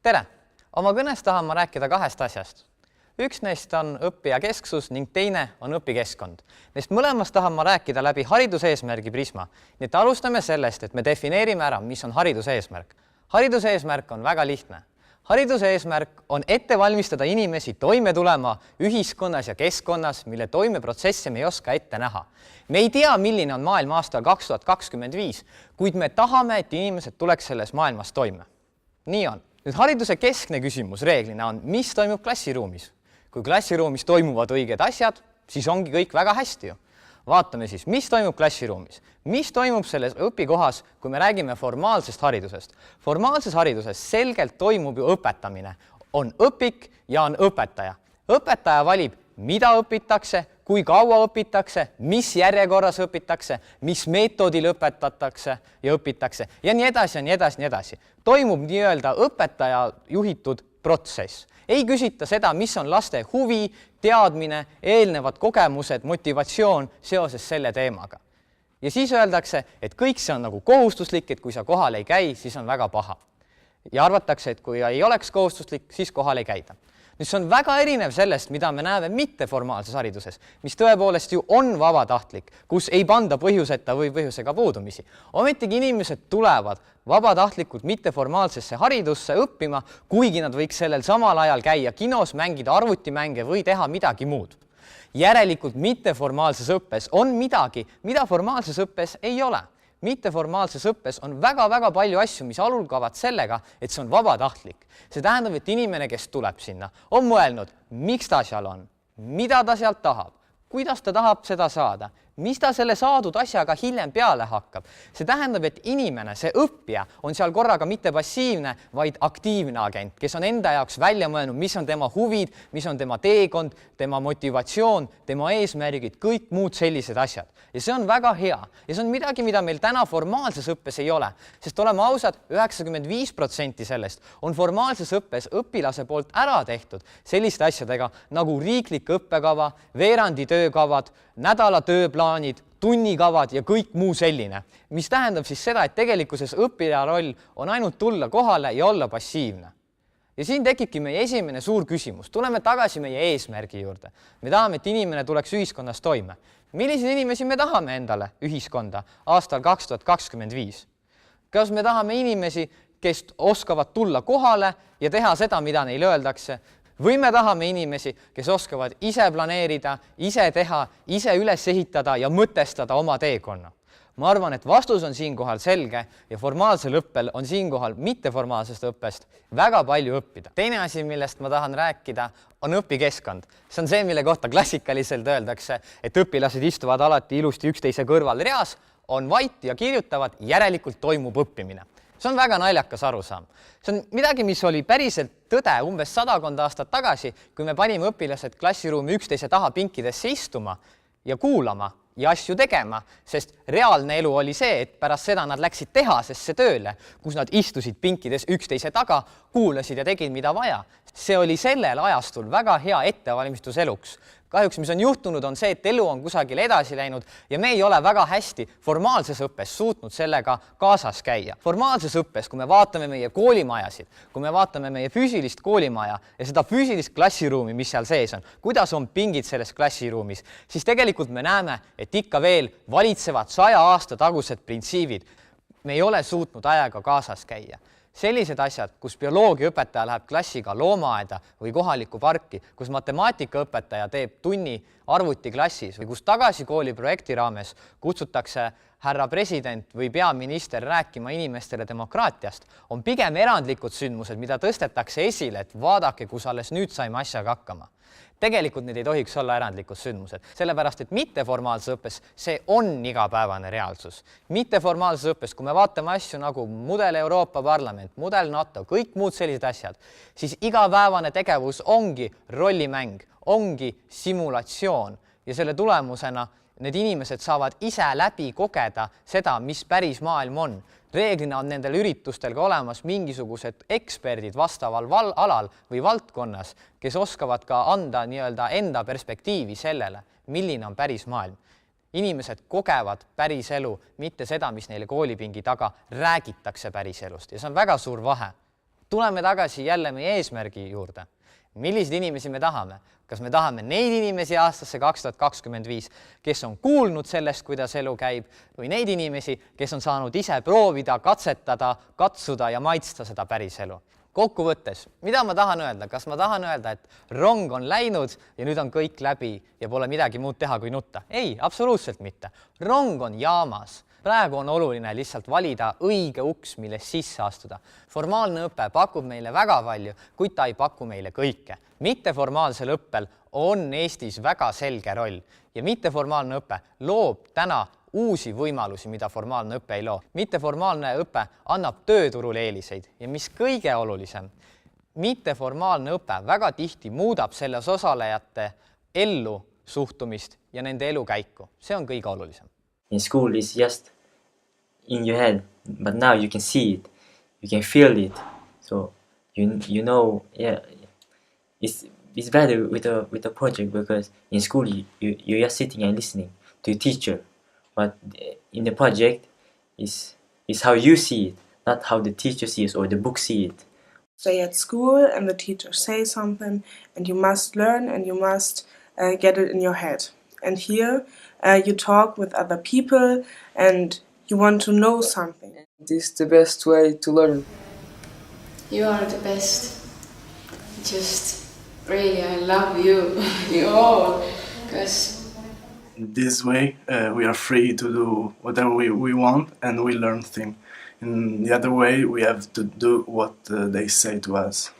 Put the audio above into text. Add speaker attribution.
Speaker 1: Tere! Oma kõnes tahan ma rääkida kahest asjast. Üks neist on õppija kesksus ning teine on õpikeskkond. Neist mõlemast tahan ma rääkida läbi hariduse eesmärgi prisma. Nii et alustame sellest, et me defineerime ära, mis on hariduse eesmärk. Hariduse eesmärk on väga lihtne. Hariduse eesmärk on ette valmistada inimesi toime tulema ühiskonnas ja keskkonnas, mille toimeprotsessi me ei oska ette näha. Me ei tea, milline on maailm aastal 2025, kuid me tahame, et inimesed tuleks selles maailmas toime. Nii on. Nüüd hariduse keskne küsimus reeglina on, mis toimub klassiruumis. Kui klassiruumis toimuvad õiged asjad, siis ongi kõik väga hästi ju. Vaatame siis, mis toimub klassiruumis. Mis toimub selles õpikohas, kui me räägime formaalsest haridusest. Formaalses hariduses selgelt toimub ju õpetamine. On õpik ja on õpetaja. Õpetaja valib, mida õpitakse, kui kaua õpitakse, mis järjekorras õpitakse, mis meetodil õpetatakse ja õpitakse ja nii edasi ja nii edasi, nii edasi. Toimub nii-öelda õpetaja juhitud protsess. Ei küsita seda, mis on laste huvi, teadmine, eelnevad kogemused, motivatsioon seoses selle teemaga. Ja siis öeldakse, et kõik see on nagu kohustuslik, et kui sa kohal ei käi, siis on väga paha. Ja arvatakse, et kui ei oleks kohustuslik, siis kohal ei käida. Nüüd see on väga erinev sellest, mida me näeme mitteformaalses hariduses, mis tõepoolest ju on vabatahtlik, kus ei panda põhjuseta või põhjusega puudumisi. Ometigi inimesed tulevad vabatahtlikult mitteformaalsesse haridusse õppima, kuigi nad võiks sellel samal ajal käia kinos, mängida arvutimänge või teha midagi muud. Järelikult mitteformaalses õppes on midagi, mida formaalses õppes ei ole. Mitteformaalses õppes on väga-väga palju asju, mis algavad sellega, et see on vabatahtlik. See tähendab, et inimene, kes tuleb sinna, on mõelnud, miks ta seal on, mida ta sealt tahab, kuidas ta tahab seda saada, mis ta selle saadud asjaga hiljem peale hakkab. See tähendab, et inimene, see õppija, on seal korraga mitte passiivne, vaid aktiivne agent, kes on enda jaoks välja mõelnud, mis on tema huvid, mis on tema teekond, tema motivatsioon, tema eesmärgid, kõik muud sellised asjad. Ja see on väga hea. Ja see on midagi, mida meil täna formaalses õppes ei ole. Sest oleme ausad, 95% sellest on formaalses õppes õpilase poolt ära tehtud selliste asjadega nagu riiklik õppekava, veerandi töökavad, nädala tööplaanid, tunnikavad ja kõik muu selline. Mis tähendab siis seda, et tegelikkuses õppija roll on ainult tulla kohale ja olla passiivne. Ja siin tekibki meie esimene suur küsimus. Tuleme tagasi meie eesmärgi juurde. Me tahame, et inimene tuleks ühiskonnas toime. Milliseid inimesi me tahame endale ühiskonda aastal 2025? Kas me tahame inimesi, kes oskavad tulla kohale ja teha seda, mida neile öeldakse? Või me tahame inimesi, kes oskavad ise planeerida, ise teha, ise üles ehitada ja mõtestada oma teekonna? Ma arvan, et vastus on siinkohal selge ja formaalsel õppel on siinkohal mitteformaalsest õppest väga palju õppida. Teine asi, millest ma tahan rääkida, on õpikeskkond. See on see, mille kohta klassikaliselt öeldakse, et õpilased istuvad alati ilusti üksteise kõrval reas, on vait ja kirjutavad, järelikult toimub õppimine. See on väga naljakas arusaam. See on midagi, mis oli päriselt tõde umbes 100 aastat tagasi, kui me panime õpilased klassiruumi üksteise taha pinkidesse istuma ja kuulama ja asju tegema, sest reaalne elu oli see, et pärast seda nad läksid tehasesse tööle, kus nad istusid pinkides üksteise taga, kuulasid ja tegid mida vaja. See oli sellel ajastul väga hea ettevalmistus eluks. Kahjuks, mis on juhtunud, on see, et elu on kusagil edasi läinud ja me ei ole väga hästi formaalses õppes suutnud sellega kaasas käia. Formaalses õppes, kui me vaatame meie koolimajasid, kui me vaatame meie füüsilist koolimaja ja seda füüsilist klassiruumi, mis seal sees on, kuidas on pingid selles klassiruumis, siis tegelikult me näeme, et ikka veel valitsevad 100 aasta tagused printsiibid. Me ei ole suutnud ajaga kaasas käia. Sellised asjad, kus bioloogiaõpetaja läheb klassiga loomaaeda või kohalikku parki, kus matemaatikaõpetaja teeb tunni arvutiklassis või kus tagasi kooli projekti raames kutsutakse härra president või peaminister rääkima inimestele demokraatiast, on pigem erandlikud sündmused, mida tõstetakse esile, et vaadake, kus alles nüüd saime asjaga hakkama. Tegelikult need ei tohiks olla erandlikud sündmused, sellepärast et mitteformaalses õppes see on igapäevane reaalsus. Mitteformaalses õppes, kui me vaatame asju nagu mudel Euroopa Parlament, mudel NATO, kõik muud sellised asjad, siis igapäevane tegevus ongi rollimäng, ongi simulatsioon ja selle tulemusena need inimesed saavad ise läbi kogeda seda, mis päris maailm on. Reeglina on nendel üritustel ka olemas mingisugused eksperdid vastaval alal või valdkonnas, kes oskavad ka anda nii-öelda enda perspektiivi sellele, milline on päris maailm. Inimesed kogevad päris elu, mitte seda, mis neile koolipingi taga räägitakse päris elust ja see on väga suur vahe. tuleme tagasi jälle meie eesmärgi juurde. Milliseid inimesi me tahame? Kas me tahame neid inimesi aastasse 2025, kes on kuulnud sellest, kuidas elu käib, või neid inimesi, kes on saanud ise proovida, katsetada, katsuda ja maitsta seda päris elu? Kokkuvõttes, mida ma tahan öelda? Kas ma tahan öelda, et rong on läinud ja nüüd on kõik läbi ja pole midagi muud teha kui nutta? Ei, absoluutselt mitte. Rong on jaamas. Praegu on oluline lihtsalt valida õige uks, millest sisse astuda. Formaalne õpe pakub meile väga palju, kuid ta ei paku meile kõike. Mitteformaalsel õppel on Eestis väga selge roll ja mitteformaalne õpe loob täna uusi võimalusi, mida formaalne õpe ei loo. Mitteformaalne õpe annab tööturul eeliseid ja mis kõige olulisem, mitteformaalne õpe väga tihti muudab selles osalejate ellu suhtumist ja nende elukäiku. See on kõige olulisem.
Speaker 2: In school is just in your head, but now you can see it, you can feel it, so you know, yeah, it's better with a project, because in school you're just sitting and listening to a teacher, but in the project is how you see it, not how the teacher sees or the book see it.
Speaker 3: Stay at school and the teacher says something and you must learn and you must get it in your head. And here you talk with other people and you want to know something.
Speaker 4: This is the best way to learn.
Speaker 5: You are the best. Just really, I love you, you all, because
Speaker 6: this way we are free to do whatever we want and we learn things. In the other way, we have to do what they say to us.